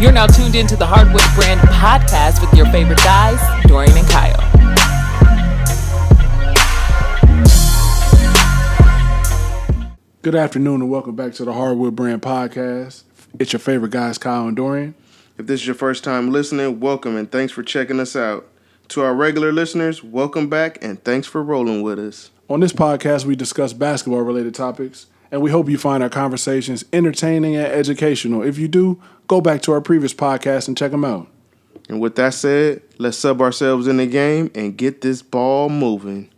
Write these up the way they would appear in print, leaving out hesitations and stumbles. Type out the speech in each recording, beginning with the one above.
You're now tuned into the Hardwood Brand podcast with your favorite guys, Dorian and Kyle. Good afternoon and welcome back to the Hardwood Brand podcast. It's your favorite guys, Kyle and Dorian. If this is your first time listening, welcome and thanks for checking us out. To our regular listeners, welcome back and thanks for rolling with us. On this podcast, we discuss basketball-related topics, and we hope you find our conversations entertaining and educational. If you do, go back to our previous podcast and check them out. And with that said, let's sub ourselves in the game and get this ball moving.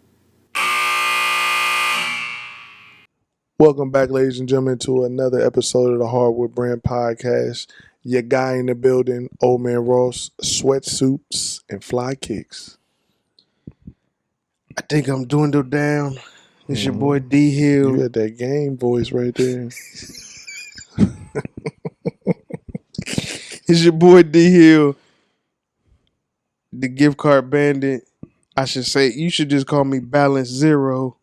Welcome back, ladies and gentlemen, to another episode of the Hardwood Brand podcast. Your guy in the building, Old Man Ross, sweatsuits and fly kicks. I think I'm dwindled down. It's your boy D Hill. You got that game voice right there. It's your boy D Hill, the gift card bandit. I should say, you should just call me Balance Zero.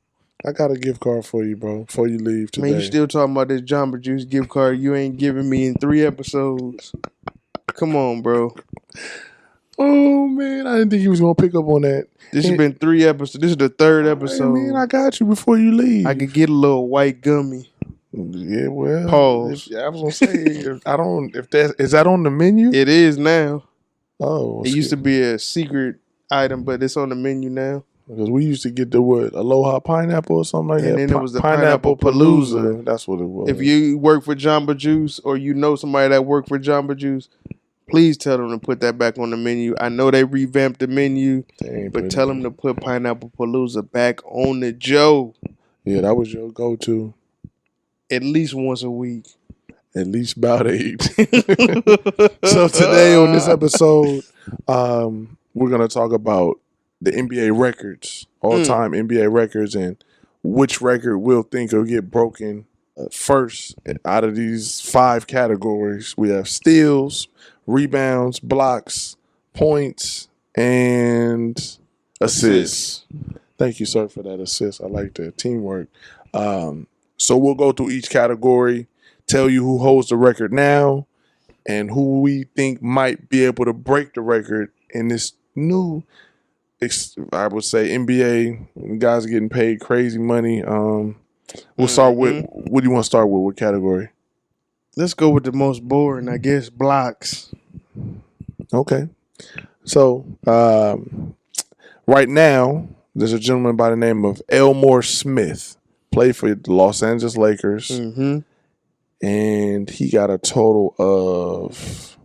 I got a gift card for you, bro, before you leave today. Man, you still talking about this Jamba Juice gift card you ain't giving me in 3 episodes. Come on, bro. Oh, man, I didn't think you was going to pick up on that. This has been 3 episodes. This is the 3rd episode. Man, I got you before you leave. I could get a little white gummy. Yeah, well. Pause. I was going to say, is that on the menu? It is now. Oh. It used to be a secret item, but it's on the menu now. Because we used to get the Aloha pineapple or something like that. And then it was the Pineapple Palooza. Palooza. That's what it was. If you work for Jamba Juice or you know somebody that worked for Jamba Juice, please tell them to put that back on the menu. I know they revamped the menu, but tell them to put Pineapple Palooza back on the Joe. Yeah, that was your go-to. At least once a week. At least about 8. So today on this episode, we're going to talk about the NBA records, all-time NBA records, and which record we'll think will get broken first out of these 5 categories. We have steals, rebounds, blocks, points, and assists. Thank you, sir, for that assist. I like the teamwork. So we'll go through each category, tell you who holds the record now, and who we think might be able to break the record in this new, I would say, NBA. Guys are getting paid crazy money. We'll start with, what do you want to start with? What category? Let's go with the most boring, I guess, blocks. Okay. So, right now, there's a gentleman by the name of Elmore Smith, played for the Los Angeles Lakers, and he got a total of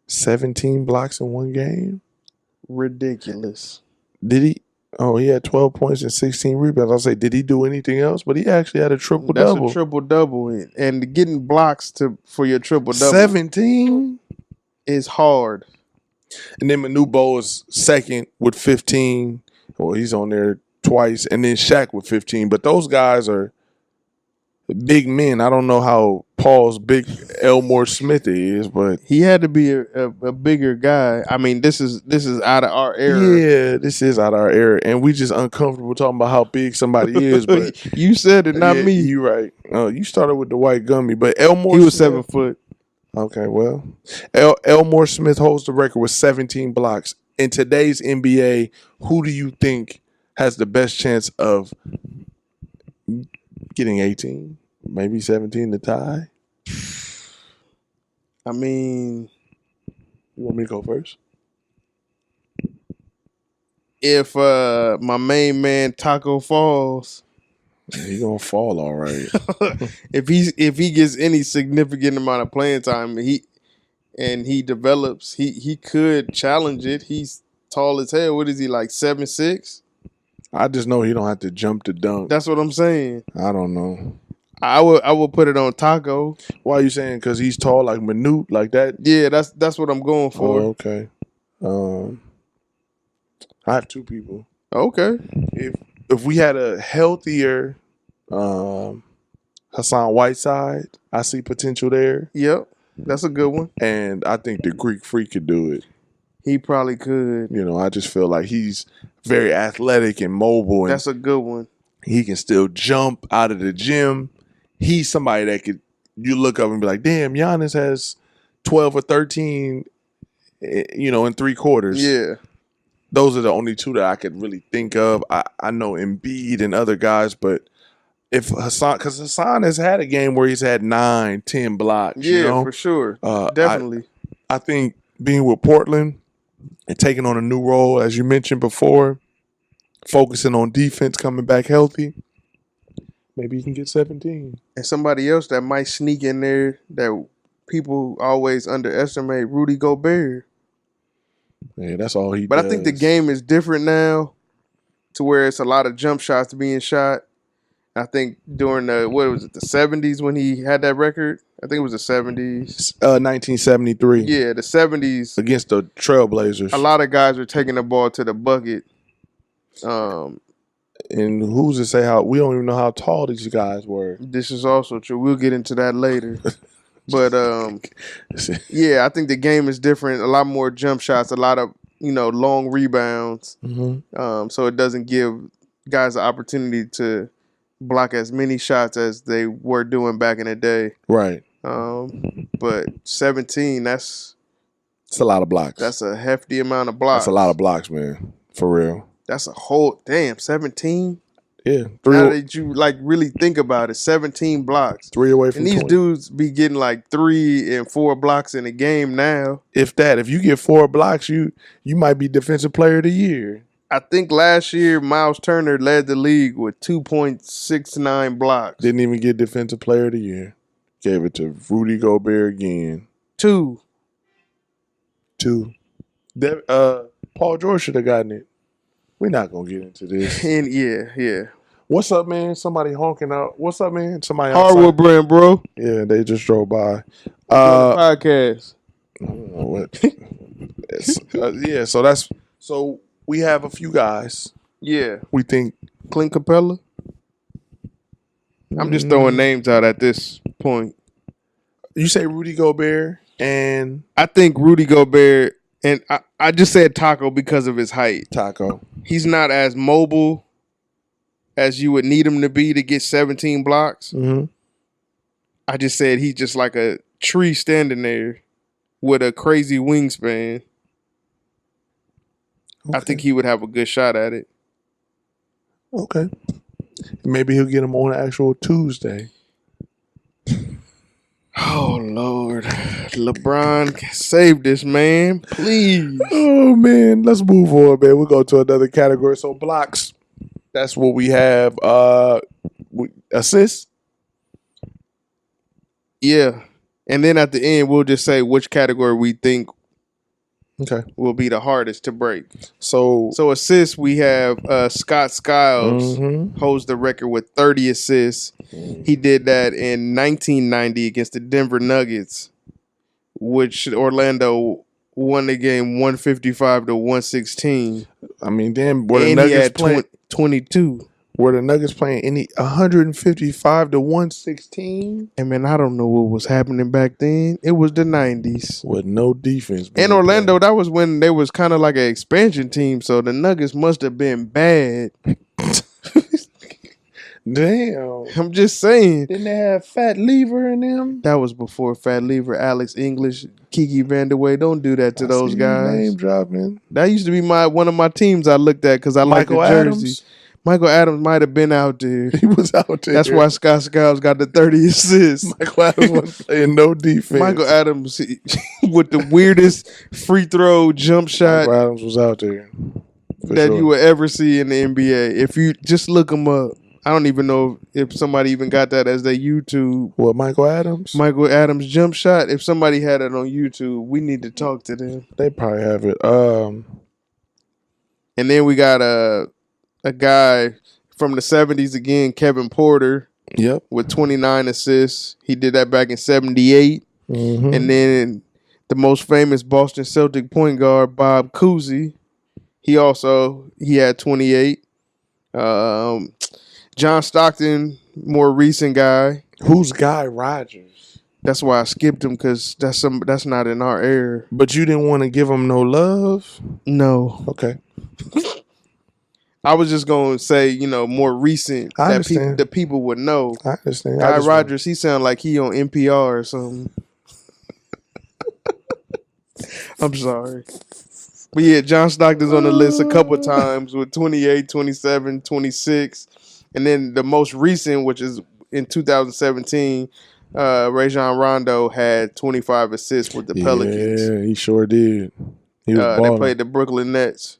17 blocks in one game. Ridiculous. Did he? Oh, he had 12 points and 16 rebounds. I'll say, did he do anything else? But he actually had a triple-double. That's a triple-double. And getting blocks for your triple-double. 17? Is hard. And then Manu Bol is second with 15. Well, he's on there twice. And then Shaq with 15. But those guys are big men. I don't know how Paul's big Elmore Smith is, but he had to be a bigger guy. I mean, this is out of our era. Yeah, this is out of our era, and we just uncomfortable talking about how big somebody is. But you said it, not me. You right. You started with the white gummy, but Elmore. He was Smith, 7 foot. Okay, well, Elmore Smith holds the record with 17 blocks. In today's NBA, who do you think has the best chance of getting 18, maybe 17 to tie? I mean, you want me to go first? If my main man Taco falls, he gonna fall all right. if he gets any significant amount of playing time, he develops, he could challenge it. He's tall as hell. What is he, like 7'6"? I just know he don't have to jump to dunk. That's what I'm saying. I don't know. I would put it on Taco. Why are you saying? Because he's tall like Manute, like that? Yeah, that's what I'm going for. Oh, okay. I have 2 people. Okay. If we had a healthier Hassan Whiteside, I see potential there. Yep, that's a good one. And I think the Greek Freak could do it. He probably could. You know, I just feel like he's very athletic and mobile. And that's a good one. He can still jump out of the gym. He's somebody that you look up and be like, damn, Giannis has 12 or 13, in 3 quarters. Yeah. Those are the only 2 that I could really think of. I know Embiid and other guys, but if because Hassan has had a game where he's had 9, 10 blocks. Yeah, for sure. Definitely. I think being with Portland and taking on a new role, as you mentioned before, focusing on defense, coming back healthy, maybe he can get 17. And somebody else that might sneak in there that people always underestimate, Rudy Gobert. Yeah, that's all he does. But I think the game is different now to where it's a lot of jump shots being shot. I think during the 70s when he had that record? I think it was the 70s. 1973. Yeah, the 70s. Against the Trailblazers. A lot of guys were taking the ball to the bucket. And who's to say how we don't even know how tall these guys were. This is also true. We'll get into that later. But yeah, I think the game is different. A lot more jump shots, a lot of long rebounds. Mm-hmm. So it doesn't give guys the opportunity to block as many shots as they were doing back in the day. Right. But 17, it's a lot of blocks. That's a hefty amount of blocks. That's a lot of blocks, man. For real. That's a whole 17. Yeah. Now that you really think about it, 17 blocks. 3 away from and these 20. Dudes be getting 3 and 4 blocks in a game now. If you get 4 blocks, you might be defensive player of the year. I think last year Miles Turner led the league with 2.69 blocks. Didn't even get defensive player of the year. Gave it to Rudy Gobert again. 2. Paul George should have gotten it. We're not gonna get into this. And yeah. What's up, man? Somebody honking out. What's up, man? Somebody Hardwood outside. brand, bro. Yeah, they just drove by. Podcast. I don't know what. Yeah, so we have a few guys. Yeah. We think Clint Capella. I'm just throwing names out at this point. You say Rudy Gobert, and I think Rudy Gobert, and I just said Taco because of his height. Taco. He's not as mobile as you would need him to be to get 17 blocks. Mm-hmm. I just said he's just like a tree standing there with a crazy wingspan. Okay. I think he would have a good shot at it. Okay. Maybe he'll get him on an actual Tuesday. Oh, Lord. LeBron, save this man, please. Oh, man. Let's move on, man. We'll go to another category. So, blocks. That's what we have. Assists? Yeah. And then at the end, we'll just say which category we think will be the hardest to break. So assists, we have Scott Skiles holds the record with 30 assists. He did that in 1990 against the Denver Nuggets, which Orlando won the game 155-116. I mean, damn, were the Nuggets playing 22? Were the Nuggets playing 155-116? And man, I don't know what was happening back then. It was the 90s. With no defense. In Orlando, that was when they was kind of like an expansion team, so the Nuggets must have been bad. Damn. I'm just saying. Didn't they have Fat Lever in them? That was before Fat Lever, Alex English, Kiki Vandeweghe. Don't do that to those guys. Name dropping. That used to be one of my teams I looked at because I liked the jersey. Michael Adams might have been out there. He was out there. That's why Scott Skiles got the 30 assists. Michael Adams wasn't playing no defense. Michael Adams with the weirdest free throw jump shot. Michael Adams was out there. You would ever see in the NBA. If you just look him up. I don't even know if somebody even got that as their YouTube. What, Michael Adams? Michael Adams jump shot. If somebody had it on YouTube, we need to talk to them. They probably have it. And then we got a guy from the 70s again, Kevin Porter. Yep. With 29 assists. He did that back in 78. Mm-hmm. And then the most famous Boston Celtic point guard, Bob Cousy. He had 28. John Stockton, more recent guy. Who's Guy Rogers? That's why I skipped him because that's not in our era. But you didn't want to give him no love? No. Okay. I was just going to say, more recent that people would know. I understand. Guy Rogers, he sound like he on NPR or something. I'm sorry. But yeah, John Stockton's on the list a couple times with 28, 27, 26. And then the most recent, which is in 2017, Rajon Rondo had 25 assists with the Pelicans. Yeah, he sure did. He was They balling. played the Brooklyn Nets.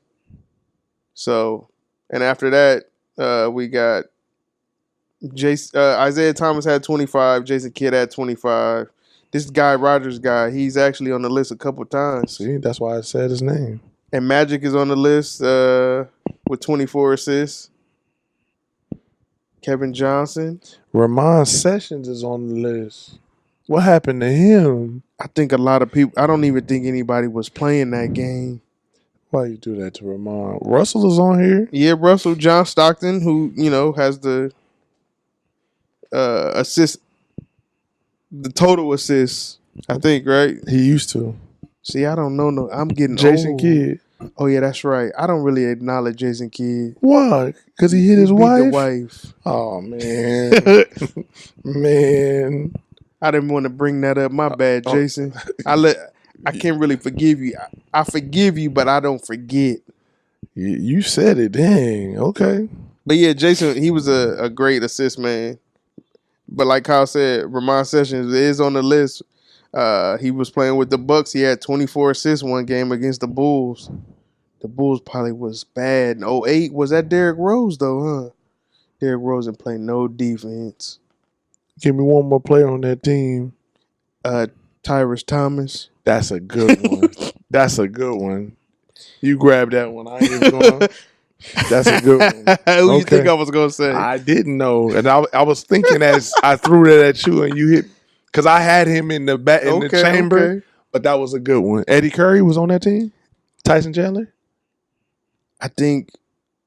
So, and after that, we got Isaiah Thomas had 25. Jason Kidd had 25. This Guy Rogers guy, he's actually on the list a couple times. See, that's why I said his name. And Magic is on the list with 24 assists. Kevin Johnson. Ramon Sessions is on the list. What happened to him? I think a lot of people, I don't even think anybody was playing that game. Why you do that to Ramon? Russell is on here. Yeah, Russell. John Stockton, who, has the assist, the total assists, I think, right? He used to. See, I don't know. No, I'm getting Jason old. Kidd. Oh, yeah, that's right. I don't really acknowledge Jason Kidd. Why? Because he hit his Beat wife? the wife. Oh, man. Man. I didn't want to bring that up. My bad, Jason. I can't really forgive you. I forgive you, but I don't forget. You said it. Dang. Okay. But yeah, Jason, he was a great assist man. But like Kyle said, Ramon Sessions is on the list. He was playing with the Bucks. He had 24 assists one game against the Bulls. The Bulls probably was bad. In 08, was that Derrick Rose, though, huh? Derrick Rose didn't play no defense. Give me one more player on that team. Tyrese Thomas. That's a good one. That's a good one. You grab that one. I ain't even going. That's a good one. Who you think I was going to say? I didn't know. And I was thinking as I threw that at you and you hit. Because I had him in the the chamber. Okay. But that was a good one. Eddie Curry was on that team? Tyson Chandler? I think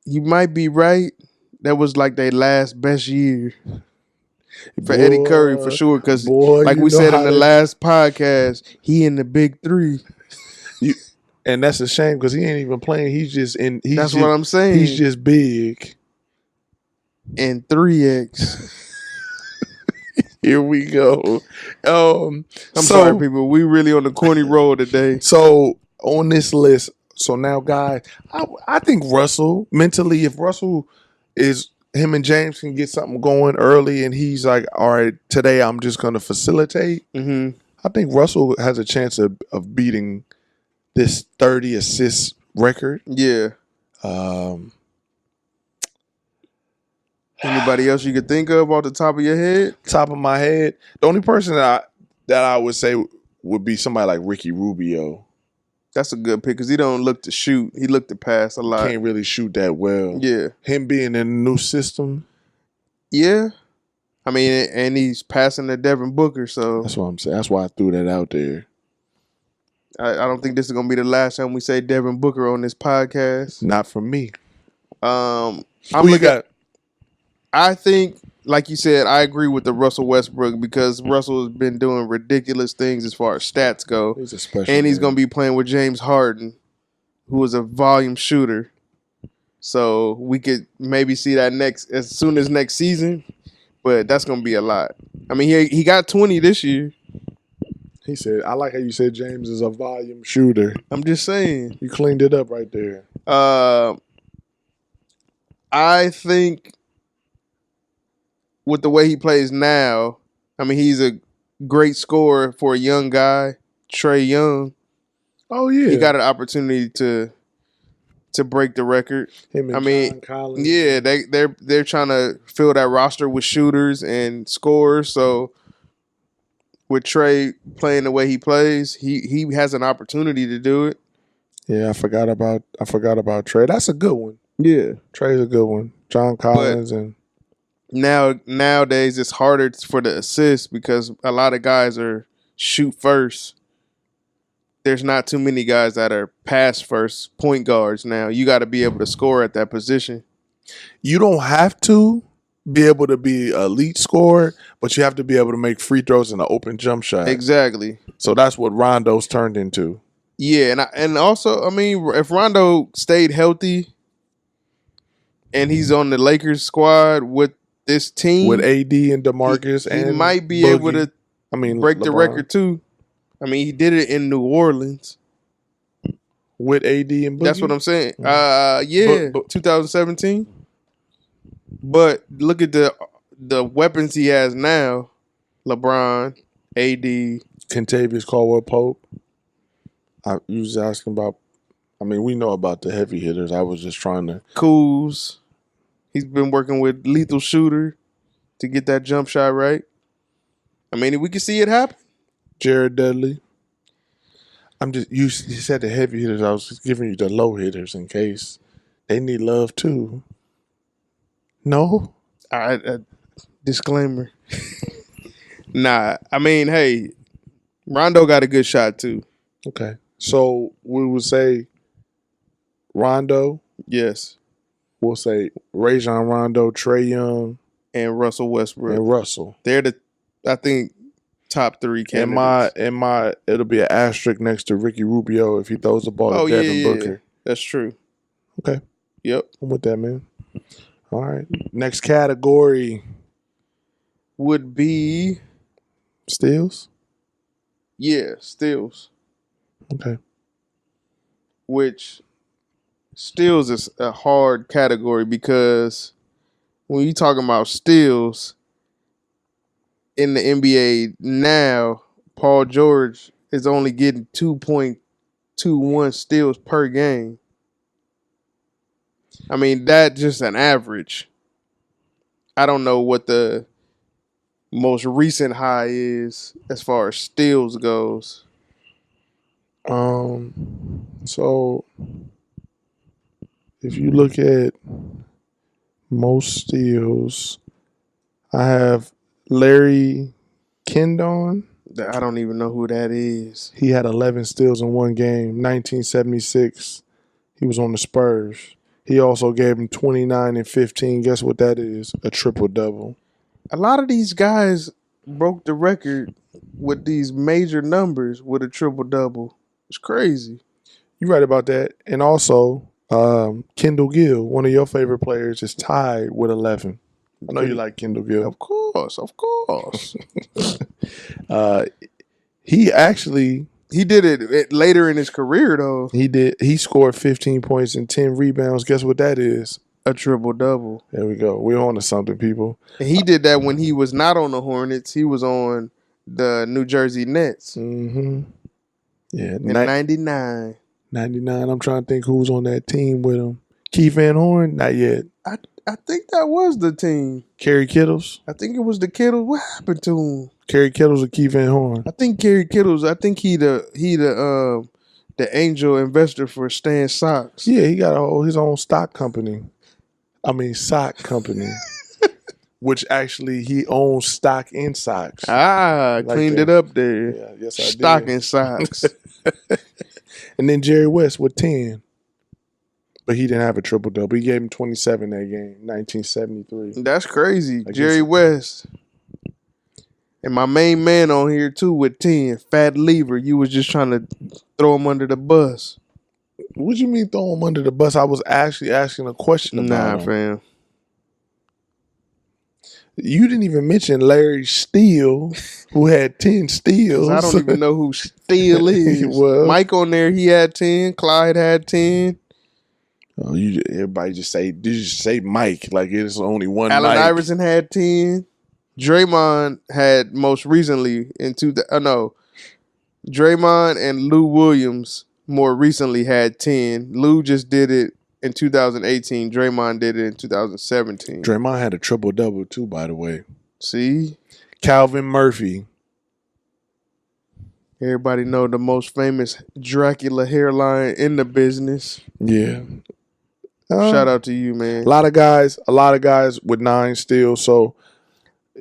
you might be right. That was like their last best year for Eddie Curry for sure. Because like we said in the last podcast, he in the big three. And that's a shame because he ain't even playing. He's just in. That's what I'm saying. He's just big. And 3X. Here we go. I'm sorry, people. We really on the corny road today. So on this list, so now, guys, I think Russell mentally, if Russell is him and James can get something going early, and he's like, all right, today I'm just going to facilitate. Mm-hmm. I think Russell has a chance of beating this 30 assist record. Yeah. Anybody else you could think of off the top of your head? Top of my head, the only person that I would say would be somebody like Ricky Rubio. That's a good pick because he don't look to shoot. He looked to pass a lot. Can't really shoot that well. Yeah. Him being in a new system. Yeah. I mean, and he's passing to Devin Booker, so. That's what I'm saying. That's why I threw that out there. I don't think this is going to be the last time we say Devin Booker on this podcast. Not for me. Who you got? I think, like you said, I agree with the Russell Westbrook because Russell has been doing ridiculous things as far as stats go. He's a special and he's man. going to be playing with James Harden, who is a volume shooter. So we could maybe see that as soon as next season, but that's going to be a lot. I mean, he got 20 this year. He said, I like how you said James is a volume shooter. I'm just saying. You cleaned it up right there. I think with the way he plays now, I mean, he's a great scorer for a young guy, Trae Young. Oh, yeah. He got an opportunity to break the record. Him and John Collins. Yeah, they're trying to fill that roster with shooters and scorers. So with Trae playing the way he plays, he has an opportunity to do it. Yeah, I forgot about Trae. That's a good one. Yeah, Trae's a good one. John Collins and nowadays it's harder for the assists because a lot of guys are shoot first. There's not too many guys that are pass first point guards now. You got to be able to score at that position. You don't have to be able to be an elite scorer, but you have to be able to make free throws and an open jump shot. Exactly. So that's what Rondo's turned into. Yeah, and also, I mean, if Rondo stayed healthy and he's on the Lakers squad with this team, with AD and DeMarcus, he and might be Boogie. able to break the LeBron. record too. I mean, he did it in New Orleans. with AD and Boogie. That's what I'm saying. Yeah, But 2017. But look at the weapons he has now: LeBron, AD, Kentavious Caldwell-Pope. You was asking about. I mean, we know about the heavy hitters. I was just trying to. Kuz. He's been working with Lethal Shooter to get that jump shot right. I mean, we can see it happen. Jared Dudley. I'm just you said the heavy hitters. I was just giving you the low hitters in case they need love too. No, Disclaimer. Nah, I mean, hey, Rondo got a good shot too. okay. So we would say Rondo. Yes, We'll say Rajon Rondo, Trae Young, and Russell Westbrook. and Russell. They're I think, top 3 candidates. It'll be an asterisk next to Ricky Rubio if he throws the ball to Devin Booker. That's true. Okay. Yep. I'm with that, man. All right. Next category. Would be, Steals? steals. Okay. Which steals is a hard category because when you talking about steals in the NBA now, Paul George is only getting 2.21 steals per game. I mean, that's just an average. I don't know what the most recent high is as far as steals goes. So if you look at most steals, I have Larry Kendon. I don't even know who that is. He had 11 steals in one game, 1976. He was on the Spurs. He also gave him 29 and 15. Guess what that is? A triple-double. A lot of these guys broke the record with these major numbers with a triple-double. It's crazy. You're right about that. And also, Kendall Gill, one of your favorite players, is tied with 11. I know you like Kendall Gill. Of course. He did it later in his career, though. He scored 15 points and 10 rebounds. Guess what that is? A triple-double. There we go. We're on to something, people. And he did that when he was not on the Hornets. He was on the New Jersey Nets. Mm-hmm. Yeah. In 99. 99. I'm trying to think who was on that team with him. Keith Van Horn? Not yet. I think that was the team. Kerry Kittles? I think it was the Kittles. What happened to him? Kerry Kittles or Keith Van Horn? I think Kerry Kittles. I think he the angel investor for Stan Socks. Yeah, he got his own sock company. Which actually he owns stock in socks. Cleaned it up there. Yeah, yes, I Stock did. in socks. And then Jerry West with 10. But he didn't have a triple-double. He gave him 27 that game, 1973. That's crazy. Jerry West. And my main man on here, too, with 10, Fat Lever. You was just trying to throw him under the bus. What you mean throw him under the bus? I was actually asking a question about him. Fam. You didn't even mention Larry Steele, who had 10 steals. I don't even know who Steele is. Well, Mike on there, he had 10. Clyde had 10. Oh, everybody just say Mike like it's only one. Allen Mike. Iverson had 10. Draymond had most recently Draymond and Lou Williams more recently had 10. Lou just did it in 2018. Draymond did it in 2017. Draymond had a triple-double too, by the way. See? Calvin Murphy. Everybody know the most famous Dracula hairline in the business. Yeah. Shout out to you, man. A lot of guys with 9 steals. So,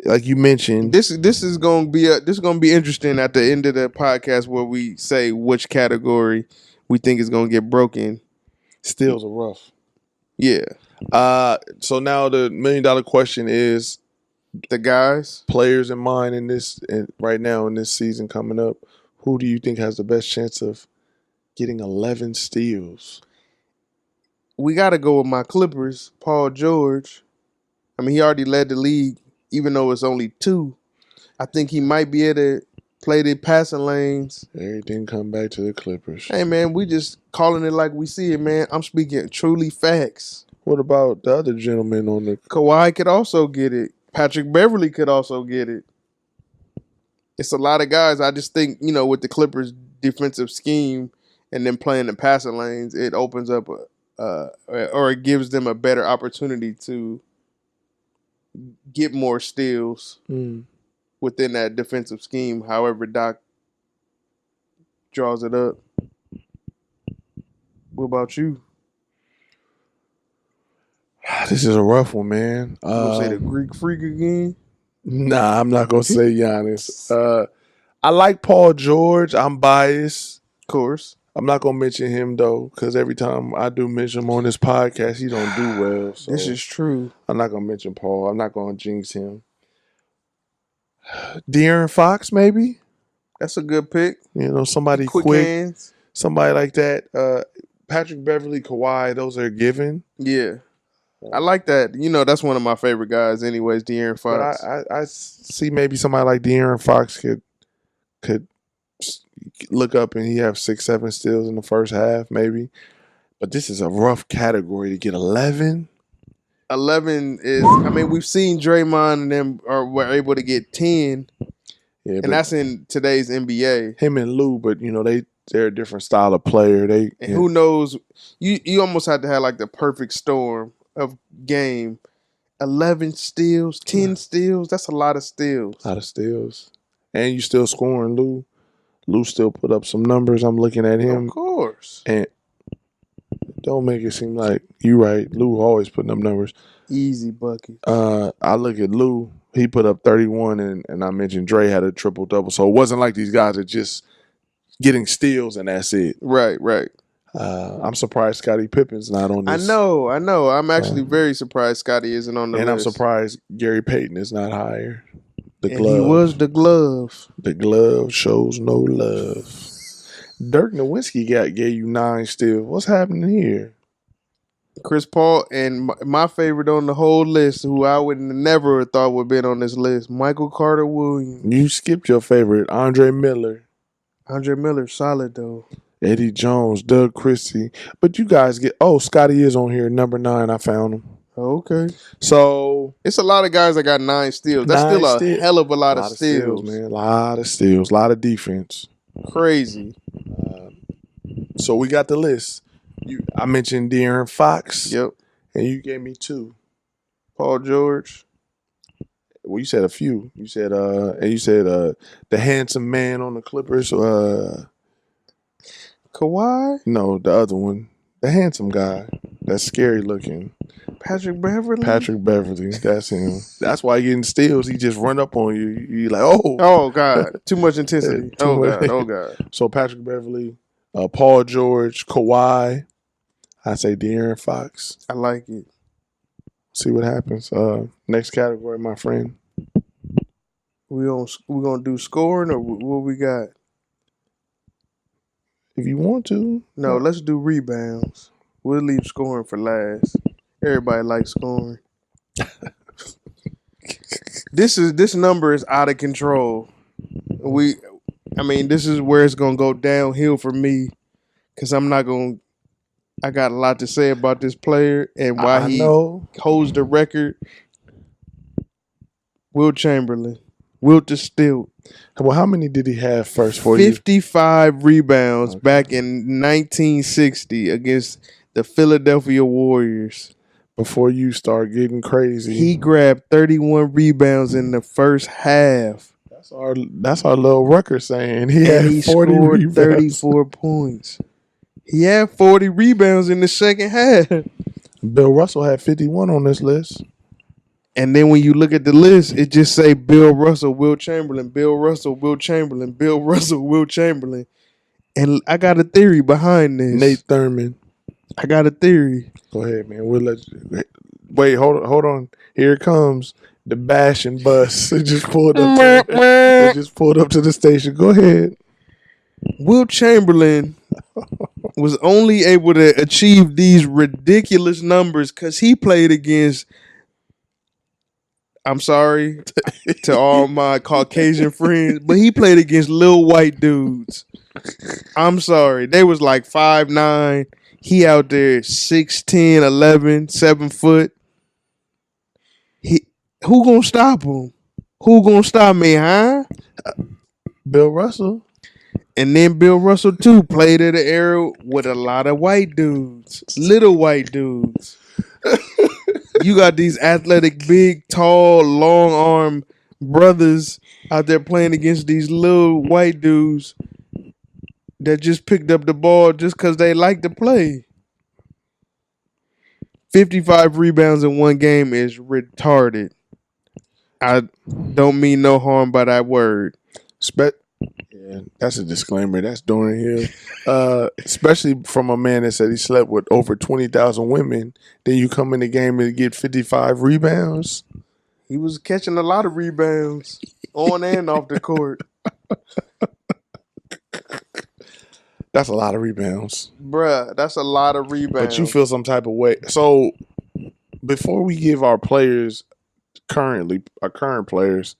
like you mentioned, this is gonna be interesting at the end of the podcast where we say which category we think is gonna get broken. steals are rough. Yeah. So now the $1 million question is The guys. players in mind right now in this season coming up. Who do you think has the best chance of getting 11 steals? We got to go with my Clippers, Paul George. I mean, he already led the league, even though it's only 2. I think he might be able to Play the passing lanes. Everything come back to the Clippers. Hey, man, we just calling it like we see it, man. I'm speaking truly facts. What about the other gentleman on the... Kawhi could also get it. Patrick Beverly could also get it. It's a lot of guys. I just think, with the Clippers' defensive scheme and then playing the passing lanes, it opens up or it gives them a better opportunity to get more steals within that defensive scheme, however Doc draws it up. What about you? This is a rough one, man. You gonna say the Greek Freak again? Nah, I'm not gonna say Giannis. I like Paul George. I'm biased. Of course. I'm not gonna mention him though, because every time I do mention him on this podcast, he don't do well. So this is true. I'm not gonna mention Paul. I'm not gonna jinx him. De'Aaron Fox, maybe. That's a good pick. Somebody quick hands. Somebody like that. Patrick Beverly, Kawhi, those are given. Yeah. I like that. That's one of my favorite guys anyways, De'Aaron Fox. But I see maybe somebody like De'Aaron Fox could look up and he have 6-7 steals in the first half, maybe. But this is a rough category to get 11. 11 is, we've seen Draymond and them were able to get 10. Yeah, and that's in today's NBA. Him and Lou, but they're a different style of player. Who knows? You almost had to have like the perfect storm of game. 11 steals, 10 steals. That's a lot of steals. A lot of steals. And you still scoring, Lou. Lou still put up some numbers. I'm looking at him. Of course. And don't make it seem like you right. Lou always putting up numbers. Easy bucket. I look at Lou. He put up 31, and I mentioned Dre had a triple-double. So it wasn't like these guys are just getting steals and that's it. Right. I'm surprised Scottie Pippen's not on this. I know. I'm actually very surprised Scottie isn't on the list. And I'm surprised Gary Payton is not higher. He was the glove. The glove shows no love. Dirk Nowitzki gave you 9 steals. What's happening here? Chris Paul and my favorite on the whole list, who I would never have thought would have been on this list, Michael Carter Williams. You skipped your favorite, Andre Miller. Andre Miller, solid though. Eddie Jones, Doug Christie. But you guys Scottie is on here, number 9. I found him. Okay. So it's a lot of guys that got 9 steals. That's still a hell of a lot of steals, man. A lot of steals, a lot of defense. Crazy. So we got the list. I mentioned De'Aaron Fox. Yep. And you gave me 2. Paul George. Well, you said a few. You said the handsome man on the Clippers. Kawhi? No, the other one. The handsome guy. That's scary looking. Patrick Beverly? Patrick Beverly. That's him. That's why he getting steals. He just run up on you. You like, oh. Oh, God. Too much intensity. Too much. Oh, God. So Patrick Beverly, Paul George, Kawhi. I say De'Aaron Fox. I like it. See what happens. Next category, my friend. We gonna do scoring or what we got? If you want to. No, let's do rebounds. We'll leave scoring for last. Everybody likes scoring. This number is out of control. This is where it's gonna go downhill for me, because I got a lot to say about this player and why he holds the record. Wilt Chamberlain. Wilt'S. Well, how many did he have first for you? 55 rebounds back in 1960 against the Philadelphia Warriors. Before you start getting crazy. He grabbed 31 rebounds in the first half. That's our little record saying. He had 40 scored rebounds. 34 points. He had 40 rebounds in the second half. Bill Russell had 51 on this list. And then when you look at the list, it just say Bill Russell, Wilt Chamberlain, Bill Russell, Wilt Chamberlain, Bill Russell, Wilt Chamberlain. And I got a theory behind this. Nate Thurman. I got a theory. Go ahead, man. We'll let you. Wait, hold on. Here it comes. The bashing bus. It just pulled up. It just pulled up to the station. Go ahead. Wilt Chamberlain was only able to achieve these ridiculous numbers because he played against I'm sorry to all my Caucasian friends, but he played against little white dudes. I'm sorry. They was like 5'9". He out there 6'10", 11, 7 foot. Who gonna stop him? Who gonna stop me, huh? Bill Russell. And then Bill Russell too played at an era with a lot of white dudes, little white dudes. You got these athletic, big, tall, long arm brothers out there playing against these little white dudes that just picked up the ball just because they like to play. 55 rebounds in one game is retarded. I don't mean no harm by that word. Yeah, that's a disclaimer. That's Dorian Hill. Especially from a man that said he slept with over 20,000 women. Then you come in the game and get 55 rebounds. He was catching a lot of rebounds on and off the court. That's a lot of rebounds. Bruh, that's a lot of rebounds. But you feel some type of way. So before we give our players our current players,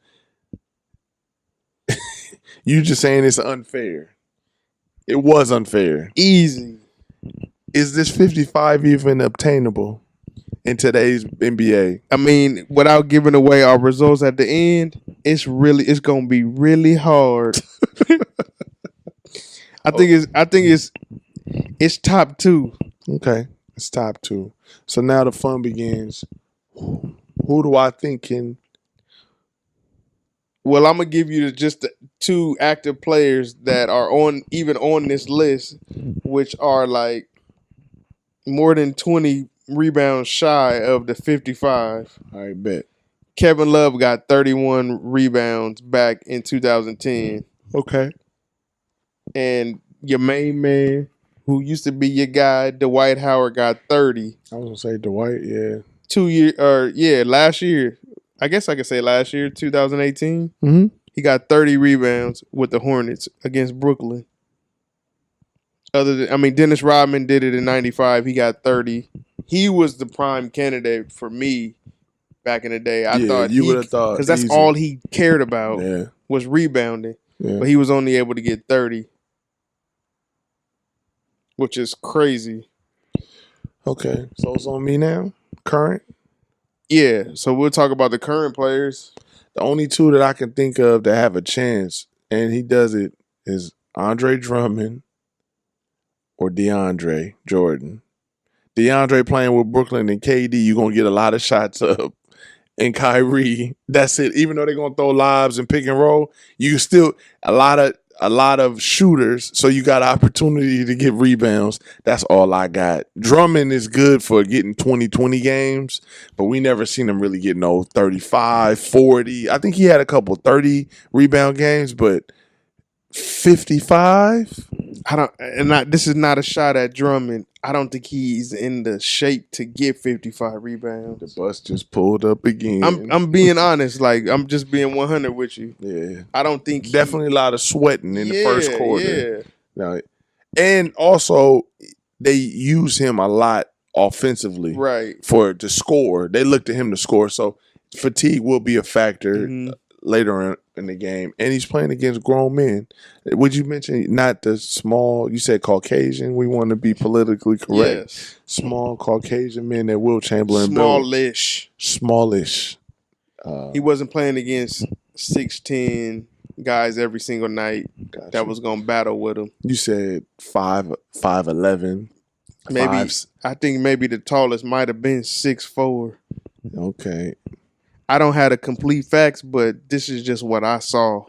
you just saying it's unfair. It was unfair. Easy. Is this 55 even obtainable in today's NBA? I mean, without giving away our results at the end, it's gonna be really hard. I think it's top 2. Okay, it's top 2. So now the fun begins. Who do I think can? Well, I'm gonna give you just the 2 active players that are on this list, which are like more than 20 rebounds shy of the 55. I bet. Kevin Love got 31 rebounds back in 2010. Okay. And your main man, who used to be your guy, Dwight Howard, got 30. I was gonna say Dwight, yeah. Last year. I guess I could say last year, 2018. Mm-hmm. He got 30 rebounds with the Hornets against Brooklyn. Dennis Rodman did it in 95. He got 30. He was the prime candidate for me back in the day. I thought you would have thought, because that's all he cared about was rebounding. Yeah. But he was only able to get 30, which is crazy. Okay, so it's on me now. Current. Yeah, so we'll talk about the current players. The only 2 that I can think of that have a chance, and he does it, is Andre Drummond or DeAndre Jordan. DeAndre playing with Brooklyn and KD, you're going to get a lot of shots up. And Kyrie, that's it. Even though they're going to throw lobs and pick and roll, you still a lot of shooters, so you got opportunity to get rebounds. That's all I got. Drummond is good for getting 20 games, but we never seen him really get no 35, 40. I think he had a couple 30 rebound games, but 55? This is not a shot at Drummond. I don't think he's in the shape to get 55 rebounds. The bus just pulled up again. I'm being honest. Like, I'm just being 100 with you. Yeah. I don't think definitely a lot of sweating in the first quarter. Yeah. Now, and also they use him a lot offensively, right? To score. They look to him to score. So fatigue will be a factor later in the game. And he's playing against grown men. Would you mention not the small? You said Caucasian. We want to be politically correct. Yes. Small Caucasian men that Wilt Chamberlain Smallish. Smallish. He wasn't playing against 6'10" guys every single night that was gonna battle with him. You said 5'11". Maybe I think maybe the tallest might have been 6'4". Okay. I don't have the complete facts, but this is just what I saw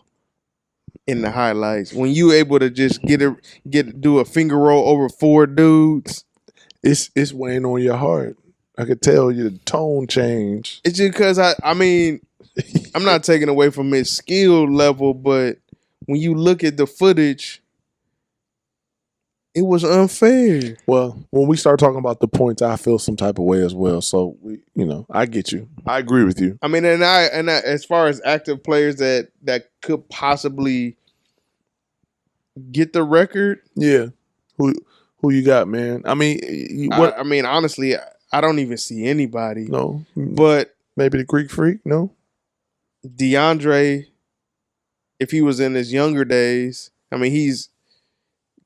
in the highlights. When you able to just do a finger roll over 4 dudes, it's weighing on your heart. I could tell you the tone change. It's just because I'm not taking away from his skill level, but when you look at the footage, it was unfair. Well, when we start talking about the points, I feel some type of way as well. So I get you. I agree with you. I mean, and I as far as active players that could possibly get the record, yeah. Who you got, man? I mean, honestly, I don't even see anybody. No, but maybe the Greek Freak. No, DeAndre, if he was in his younger days, I mean, he's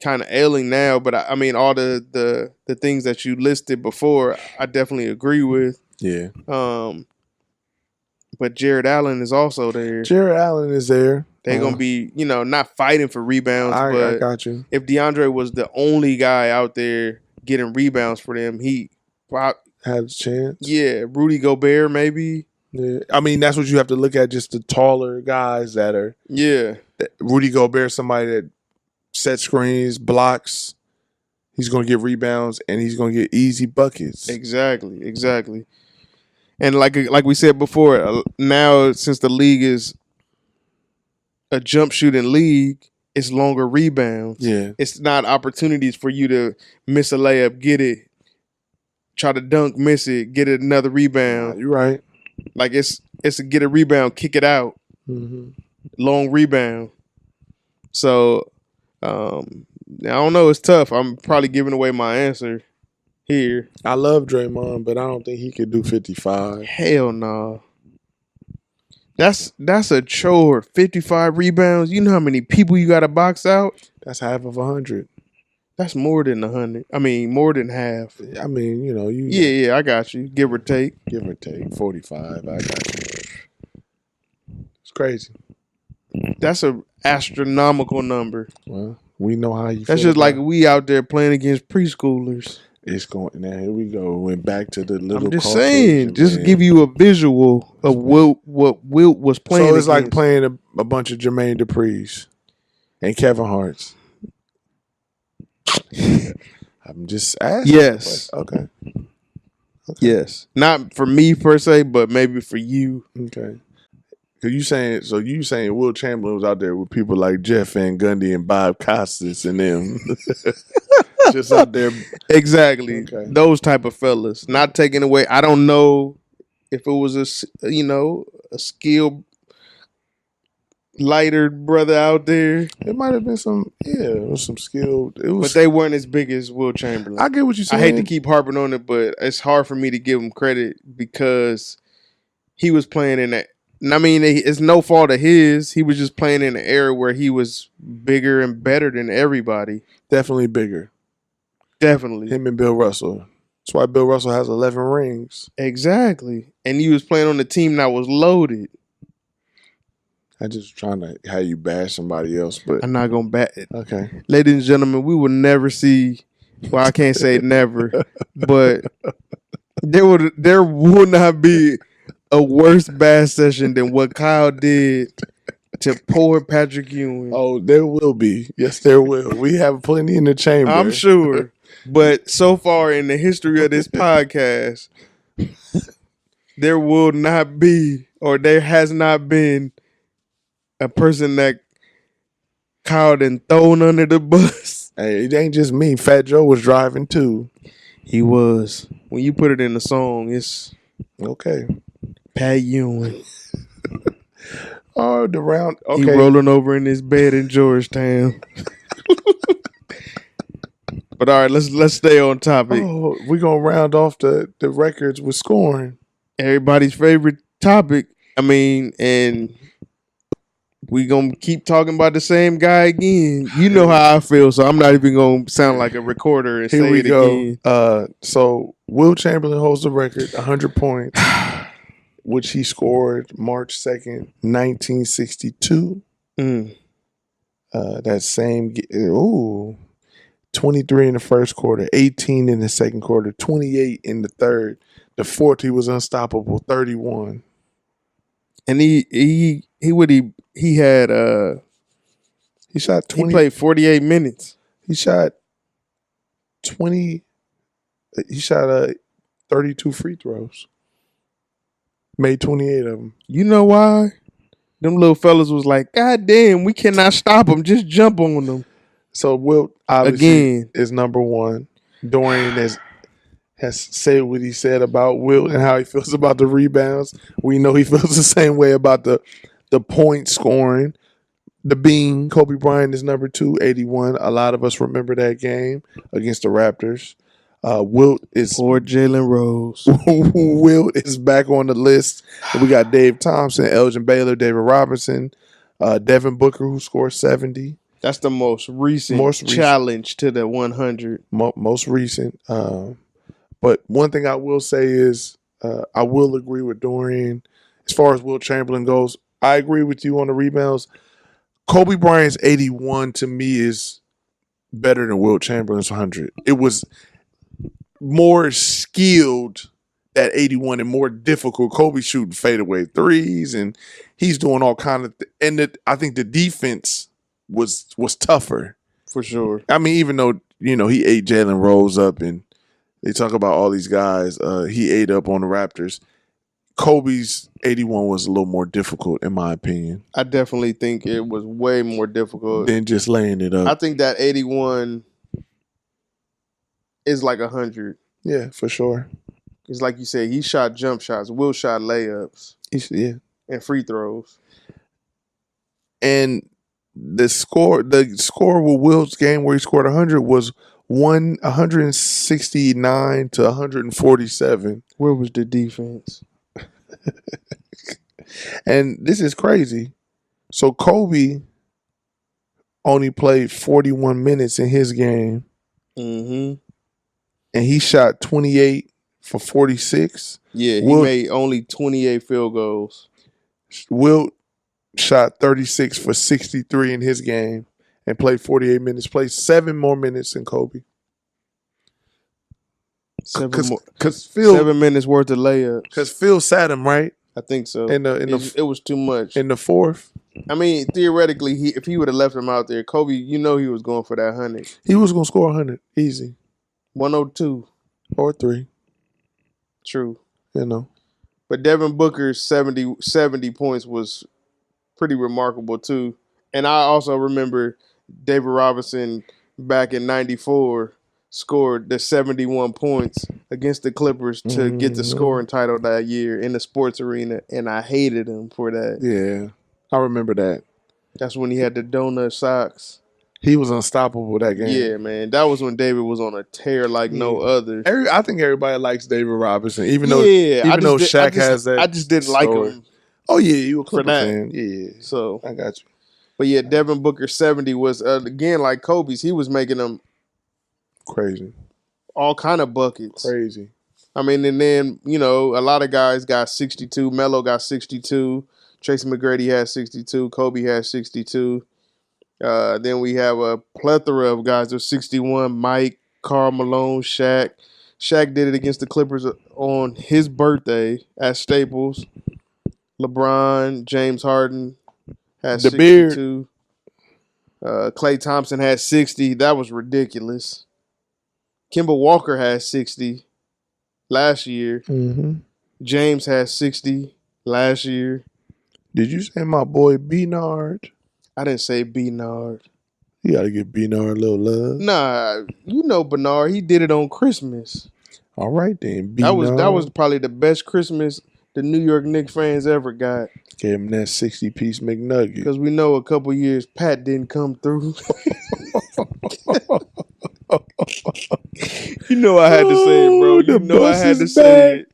kind of ailing now, but I mean, all the things that you listed before, I definitely agree with. Yeah. But Jared Allen is also there. Jared Allen is there. They're gonna be, not fighting for rebounds. I got you. If DeAndre was the only guy out there getting rebounds for them, he had a chance. Yeah, Rudy Gobert maybe. Yeah, I mean that's what you have to look at. Just the taller guys that are. Yeah, Rudy Gobert, somebody that set screens, blocks. He's gonna get rebounds and he's gonna get easy buckets. Exactly. And like we said before, now since the league is a jump shooting league, it's longer rebounds. Yeah, it's not opportunities for you to miss a layup, get it, try to dunk, miss it, get another rebound. You're right. Like it's a get a rebound, kick it out, long rebound. So I don't know. It's tough. I'm probably giving away my answer here. I love Draymond, but I don't think he could do 55. Hell no. That's a chore. 55 rebounds. You know how many people you got to box out? That's half of 100. That's more than 100. I mean, more than half. I mean, Yeah, I got you. Give or take. 45. I got you. It's crazy. That's an astronomical number. Well, we know how you feel. That's just like we out there playing against preschoolers. It's going now. Here we go. Went back to the little. I'm just saying, just give you a visual of what Wilt was playing. So it's like playing a bunch of Jermaine Dupri's and Kevin Hart's. I'm just asking. Yes. Okay. Yes. Not for me per se, but maybe for you. Okay. You saying Wilt Chamberlain was out there with people like Jeff Van Gundy and Bob Costas and them, just out there. Exactly. Okay. Those type of fellas. Not taking away. I don't know if it was a skilled lighter brother out there. It might have been some skilled. But they weren't as big as Wilt Chamberlain. I get what you're saying. I hate to keep harping on it, but it's hard for me to give him credit because he was playing in that. I mean, it's no fault of his. He was just playing in an era where he was bigger and better than everybody. Definitely bigger. Definitely. Him and Bill Russell. That's why Bill Russell has 11 rings. Exactly. And he was playing on a team that was loaded. I just trying to have you bash somebody else, but I'm not going to bat it. Okay. Ladies and gentlemen, we will never see, well, I can't say never, but there would not be a worse bash session than what Kyle did to poor Patrick Ewing. Oh, there will be. Yes, there will. We have plenty in the chamber. I'm sure. But so far in the history of this podcast, there will not be, or there has not been, a person that Kyle done thrown under the bus. Hey, it ain't just me. Fat Joe was driving too. He was. When you put it in the song, it's okay. Pat Ewing. Oh, the round. Okay. He rolling over in his bed in Georgetown. But all right, let's stay on topic. Oh, we're gonna round off the records with scoring. Everybody's favorite topic. I mean, and we gonna keep talking about the same guy again. You know how I feel, so I'm not even gonna sound like a recorder and say it again. So Wilt Chamberlain holds the record, 100 points, which he scored March 2nd, 1962. That same 23 in the first quarter, 18 in the second quarter, 28 in the third. The fourth, he was unstoppable, 31. And he had he shot 20. He played 48 minutes. He shot 20. He shot 32 free throws. Made 28 of them. You know why? Them little fellas was like, God damn, we cannot stop them. Just jump on them. So Wilt obviously is number one. Dorian has said what he said about Wilt and how he feels about the rebounds. We know he feels the same way about the point scoring. The Bean, Kobe Bryant is number 2, 81. A lot of us remember that game against the Raptors. Wilt is Poor Jalen Rose. Wilt is back on the list. We got Dave Thompson, Elgin Baylor, David Robinson, Devin Booker, who scored 70. That's the most recent challenge to the 100. Most recent. But one thing I will say is I will agree with Dorian. As far as Wilt Chamberlain goes, I agree with you on the rebounds. Kobe Bryant's 81 to me is better than Wilt Chamberlain's 100. It was more skilled at 81 and more difficult. Kobe shooting fadeaway threes and he's doing all kind of I think the defense was tougher. For sure. I mean, even though, he ate Jalen Rose up and they talk about all these guys he ate up on the Raptors. Kobe's 81 was a little more difficult, in my opinion. I definitely think it was way more difficult than just laying it up. I think that 81 is like 100. Yeah, for sure. It's like you said, he shot jump shots. Will shot layups. Yeah. And free throws. And the score with Wilt's game where he scored 100 was 169 to 147. Where was the defense? And this is crazy. So Kobe only played 41 minutes in his game. Mm-hmm. And he shot 28 for 46. Yeah, he made only 28 field goals. Wilt shot 36 for 63 in his game and played 48 minutes. Played 7 more minutes than Kobe. 7 minutes worth of layups. Because Phil sat him, right? I think so. It was too much. In the fourth? I mean, theoretically, if he would have left him out there, Kobe, he was going for that 100. He was going to score 100. Easy. 102. Or 3. True. But Devin Booker's 70 points was pretty remarkable, too. And I also remember David Robinson back in 94 scored the 71 points against the Clippers to get the scoring title that year in the sports arena, and I hated him for that. Yeah, I remember that. That's when he had the donut socks. He was unstoppable that game. Yeah, man. That was when David was on a tear like no other. I think everybody likes David Robinson, even though Shaq has that. I just didn't like him. Oh, yeah, you a Clipper fan. Yeah. So I got you. But yeah, Devin Booker 70 was, again, like Kobe's. He was making them crazy. All kind of buckets. Crazy. I mean, and then, a lot of guys got 62. Melo got 62. Tracy McGrady had 62. Kobe had 62. Then we have a plethora of guys. There's 61. Mike, Karl Malone, Shaq. Shaq did it against the Clippers on his birthday at Staples. LeBron, James Harden had 62. Klay Thompson had 60. That was ridiculous. Kemba Walker had 60 last year. Mm-hmm. James had 60 last year. Did you say my boy B-Nard? I didn't say B-Nard. You got to give B-Nard a little love. Nah, Bernard. He did it on Christmas. All right, then. B-Nard. That was probably the best Christmas the New York Knicks fans ever got. Gave him that 60-piece McNugget. Because we know a couple years Pat didn't come through. I had to say it, bro. I had to say it.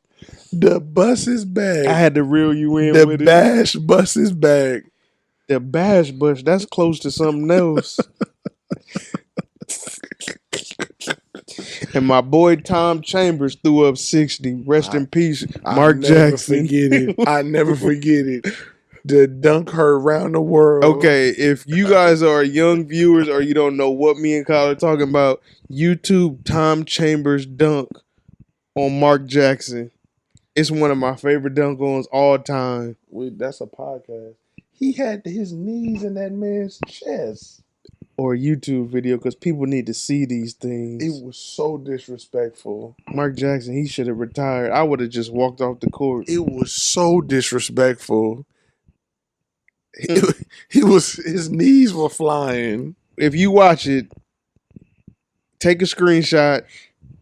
The bus is back. I had to reel you in with it. The bash bus is back. The bash bus, that's close to something else. And my boy Tom Chambers threw up 60. Rest in peace, Mark Jackson. I never forget it. The dunk her around the world. Okay, if you guys are young viewers or you don't know what me and Kyle are talking about, YouTube Tom Chambers dunk on Mark Jackson. It's one of my favorite dunk-ons all time. That's a podcast. He had his knees in that man's chest. Or a YouTube video, because people need to see these things. It was so disrespectful. Mark Jackson, he should have retired. I would have just walked off the court. It was so disrespectful. His knees were flying. If you watch it, take a screenshot,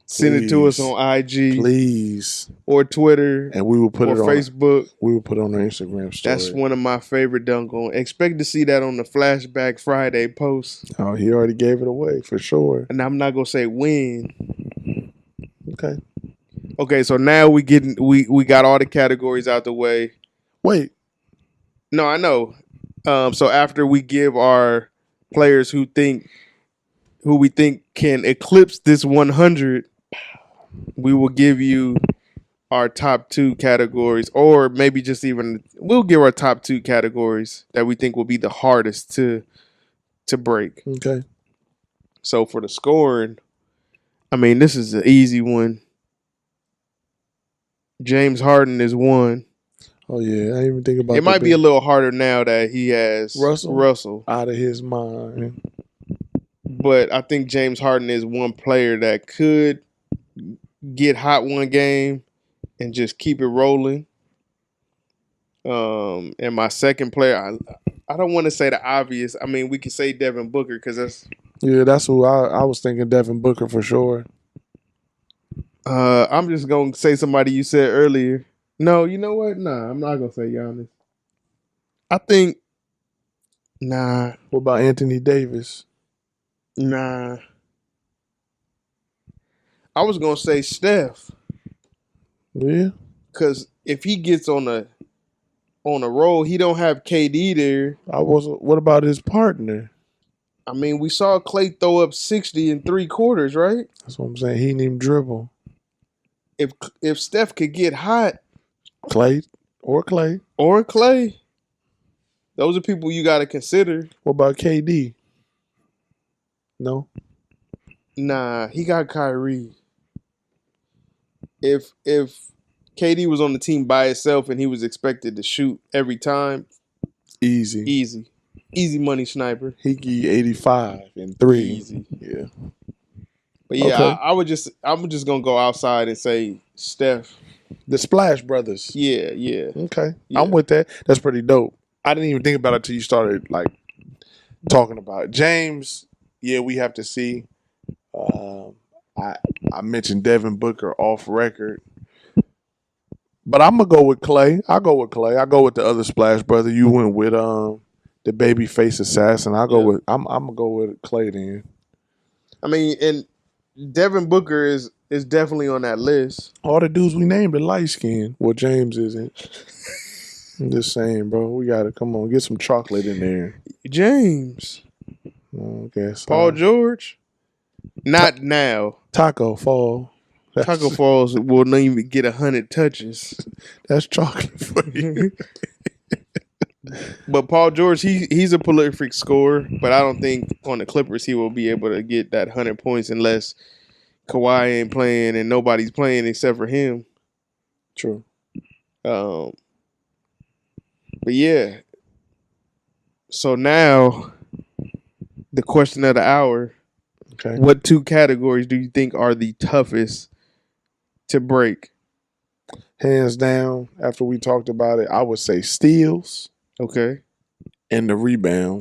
send it to us on IG, please, or Twitter, and we will put it on Facebook. We will put it on our Instagram story. That's one of my favorite dunk on. Expect to see that on the Flashback Friday post. Oh, he already gave it away for sure. And I'm not gonna say when, Okay, so now we got all the categories out the way. Wait. No, I know. So after we give our players who we think can eclipse this 100, we will give you our top 2 categories, or maybe just even we'll give our top 2 categories that we think will be the hardest to break. Okay. So for the scoring, I mean, this is an easy one. James Harden is 1. Oh yeah, I didn't even think about it. Might be a little harder now that he has Russell out of his mind. But I think James Harden is one player that could get hot one game and just keep it rolling. And my second player, I don't want to say the obvious. I mean, we could say Devin Booker because that's who I was thinking. Devin Booker for sure. I'm just gonna say somebody you said earlier. No, you know what? Nah, I'm not gonna say Giannis. I think. Nah. What about Anthony Davis? Nah. I was gonna say Steph. Yeah. Because if he gets on a roll, he don't have KD there. What about his partner? I mean, we saw Clay throw up 60 in 3 quarters, right? That's what I'm saying. He didn't even dribble. If Steph could get hot, Clay, those are people you got to consider. What about KD? No. Nah, he got Kyrie. If KD was on the team by itself and he was expected to shoot every time, easy money sniper. He give you 85 and 3. Easy. Yeah. But yeah, okay. I'm just gonna go outside and say Steph. The Splash Brothers. Yeah. Okay. Yeah. I'm with that. That's pretty dope. I didn't even think about it until you started like talking about it. James, yeah, we have to see. I mentioned Devin Booker off record. But I'm gonna go with Clay. I go with the other Splash Brother. You went with the babyface assassin. I'm gonna go with Clay then. I mean, and Devin Booker is definitely on that list. All the dudes we named are light skinned. Well, James isn't. I'm just saying, bro. We gotta come on, get some chocolate in there. James. Okay. Paul George. Not now. Taco Fall. Taco Falls will not even get 100 touches. That's chocolate for you. But Paul George, he's a prolific scorer, but I don't think on the Clippers he will be able to get that 100 points unless Kawhi ain't playing and nobody's playing except for him. True. But yeah. So now, the question of the hour. Okay. What 2 categories do you think are the toughest to break? Hands down, after we talked about it, I would say steals. Okay. And the rebound.